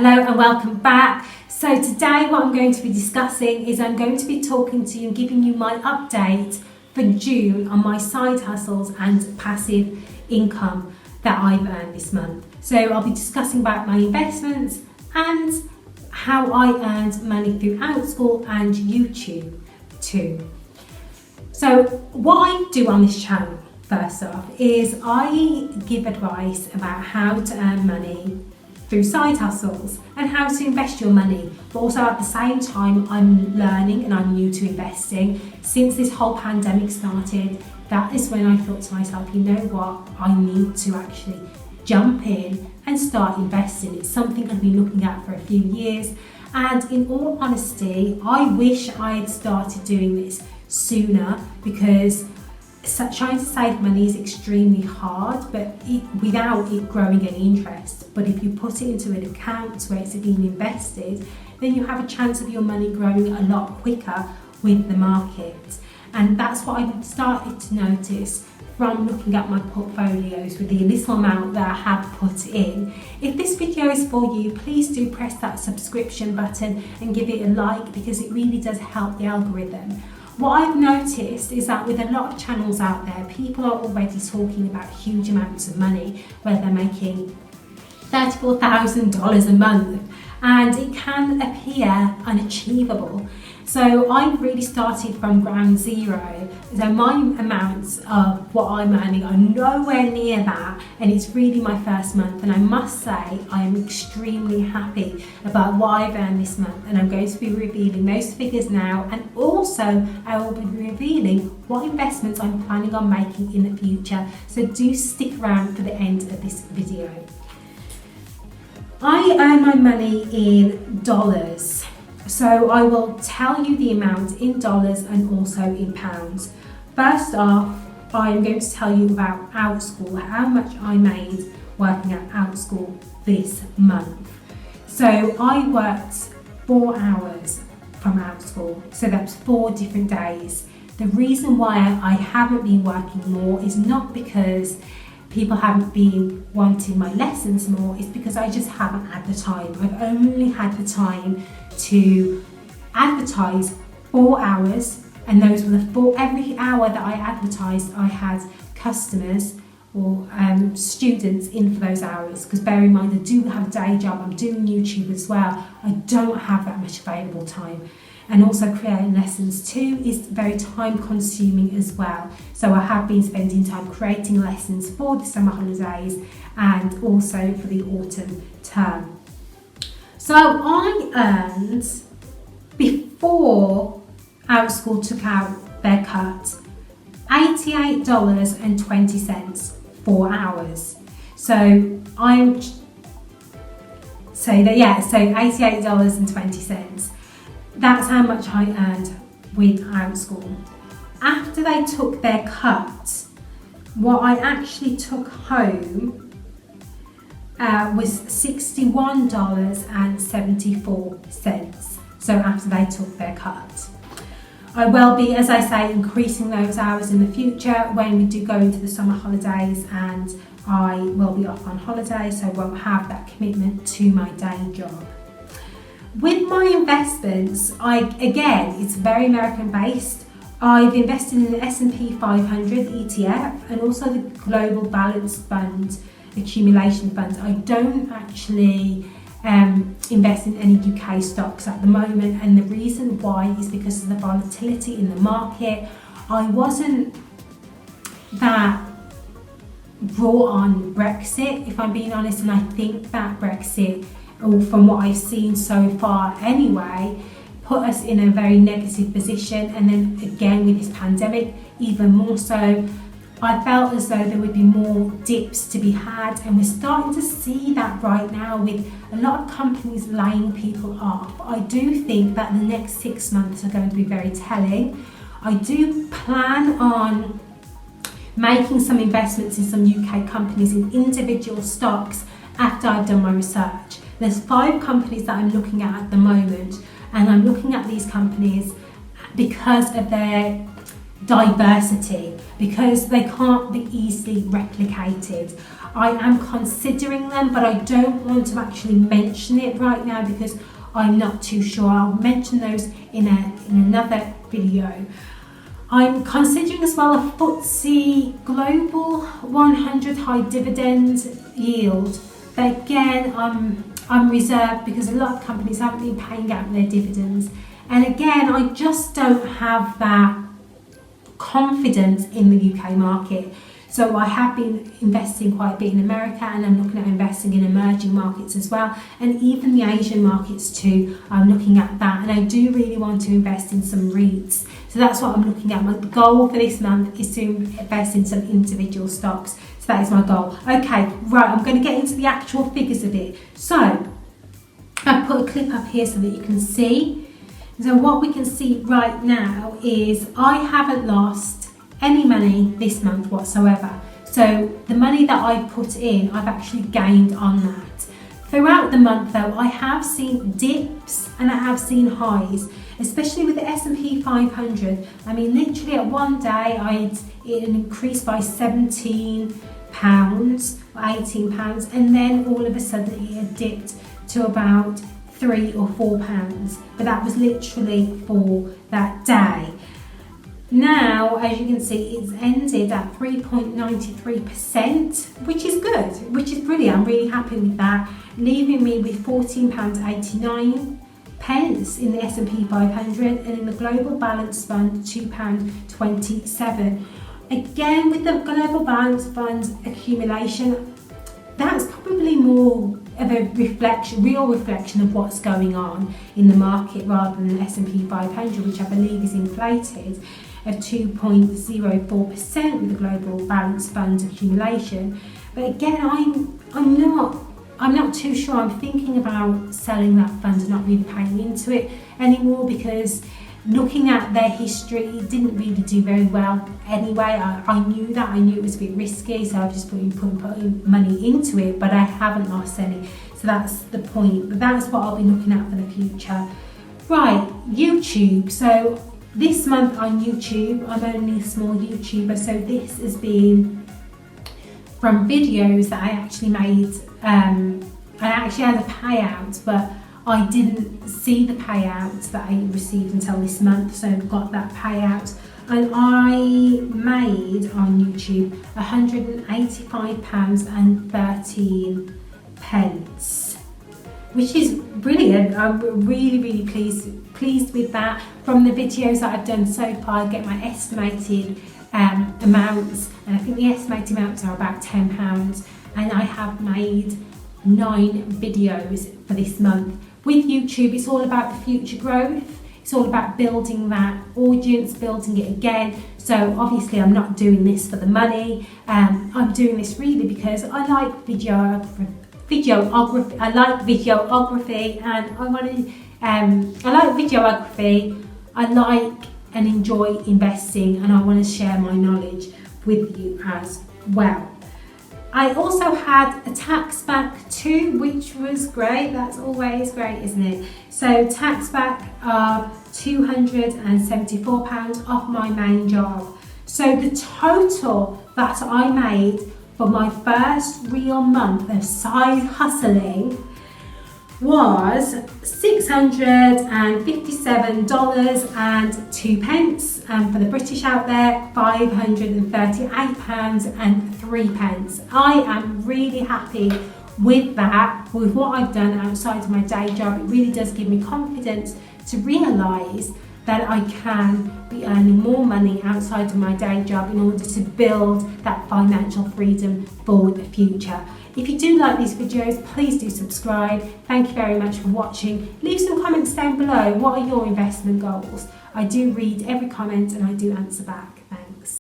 Hello and welcome back. So today what I'm going to be discussing is I'm going to be talking to you and giving you my update for June on my side hustles and passive income that I've earned this month. So I'll be discussing about my investments and how I earned money through Outschool and YouTube too. So what I do on this channel, first off, is I give advice about how to earn money through side hustles and how to invest your money, but also at the same time I'm learning and I'm new to investing. Since this whole pandemic started, that is when I thought to myself, you know what, I need to actually jump in and start investing. It's something I've been looking at for a few years, and in all honesty I wish I had started doing this sooner, because trying to save money is extremely hard, but without it growing any interest. But if you put it into an account where it's being invested, then you have a chance of your money growing a lot quicker with the market. And that's what I've started to notice from looking at my portfolios with the little amount that I have put in. If this video is for you, please do press that subscription button and give it a like, because it really does help the algorithm. What I've noticed is that with a lot of channels out there, people are already talking about huge amounts of money, where they're making $34,000 a month, and it can appear unachievable. So I've really started from ground zero. So my amounts of what I'm earning are nowhere near that, and it's really my first month, and I must say I am extremely happy about what I've earned this month, and I'm going to be revealing those figures now, and also I will be revealing what investments I'm planning on making in the future. So do stick around for the end of this video. I earn my money in dollars. So I will tell you the amount in dollars and also in pounds. First off, I'm going to tell you about Outschool, how much I made working at Outschool this month. So I worked 4 hours from Outschool, so that's 4 different days. The reason why I haven't been working more is not because people haven't been wanting my lessons more, it's because I just haven't had the time. I've only had the time to advertise 4 hours, and those were every hour that I advertised I had customers or students in for those hours, because bear in mind I do have a day job, I'm doing YouTube as well, I don't have that much available time. And also creating lessons too is very time consuming as well. So I have been spending time creating lessons for the summer holidays and also for the autumn term. So I earned, before Outschool took out their cut, $88.20 4 hours. So $88.20. That's how much I earned with Outschool. After they took their cut, what I actually took home was $61.74. So after they took their cut. I will be, as I say, increasing those hours in the future when we do go into the summer holidays, and I will be off on holiday, so I won't have that commitment to my day job. With my investments, again, it's very American based. I've invested in the S&P 500 ETF and also the Global Balanced Fund accumulation funds. I don't actually invest in any UK stocks at the moment, and the reason why is because of the volatility in the market. I wasn't that raw on Brexit, if I'm being honest, and I think that Brexit, from what I've seen so far anyway, put us in a very negative position, and then again with this pandemic even more so. I felt as though there would be more dips to be had, and we're starting to see that right now with a lot of companies laying people off. I do think that the next 6 months are going to be very telling. I do plan on making some investments in some UK companies in individual stocks after I've done my research. There's 5 companies that I'm looking at the moment, and I'm looking at these companies because of their diversity, because they can't be easily replicated. I am considering them, but I don't want to actually mention it right now because I'm not too sure. I'll mention those in another video. I'm considering as well a FTSE Global 100 high dividend yield. But again, I'm reserved because a lot of companies haven't been paying out their dividends. And again, I just don't have that confidence in the UK market. So I have been investing quite a bit in America, and I'm looking at investing in emerging markets as well, and even the Asian markets too. I'm looking at that, and I do really want to invest in some REITs. So that's what I'm looking at. My goal for this month is to invest in some individual stocks. So that is my goal. Okay, right, I'm going to get into the actual figures of it. So I've put a clip up here so that you can see. So what we can see right now is I haven't lost any money this month whatsoever. So the money that I put in, I've actually gained on that. Throughout the month though, I have seen dips and I have seen highs, especially with the S&P 500. I mean, literally at one day, it increased by £17 or £18, and then all of a sudden it had dipped to about £3 or £4. But that was literally for that day. Now, as you can see, it's ended at 3.93%, which is good, which is brilliant. I'm really happy with that, leaving me with £14.89 in the S&P 500, and in the Global Balance Fund, £2.27. Again, with the Global Balance Fund accumulation, that's probably more of a real reflection of what's going on in the market rather than the S&P 500, which I believe is inflated of 2.04% with the Global Balance Fund accumulation. But again, I'm not too sure. I'm thinking about selling that fund and not really paying into it anymore, because looking at their history, it didn't really do very well anyway. I knew that. I knew it was a bit risky, so I've just been putting money into it, but I haven't lost any. So that's the point. But that's what I'll be looking at for the future. Right, YouTube. So this month on YouTube, I'm only a small YouTuber, so this has been from videos that I actually made. I actually had a payout, but I didn't see the payout that I received until this month, so I've got that payout. And I made on YouTube £185.13, which is brilliant. I'm really, really pleased with that. From the videos that I've done so far, I get my estimated amounts, and I think the estimated amounts are about £10, and I have made 9 videos for this month. With YouTube, it's all about the future growth. It's all about building that audience, building it again. So obviously I'm not doing this for the money. I'm doing this really because I like videography. I like videography, and I like videography. I like and enjoy investing, and I want to share my knowledge with you as well. I also had a tax back too, which was great. That's always great, isn't it? So tax back of £274 off my main job. So the total that I made for my first real month of side hustling was $657.02, and for the British out there, £538.03. I am really happy with that, with what I've done outside of my day job. It really does give me confidence to realise that I can be earning more money outside of my day job in order to build that financial freedom for the future. If you do like these videos, please do subscribe. Thank you very much for watching. Leave some comments down below. What are your investment goals? I do read every comment and I do answer back.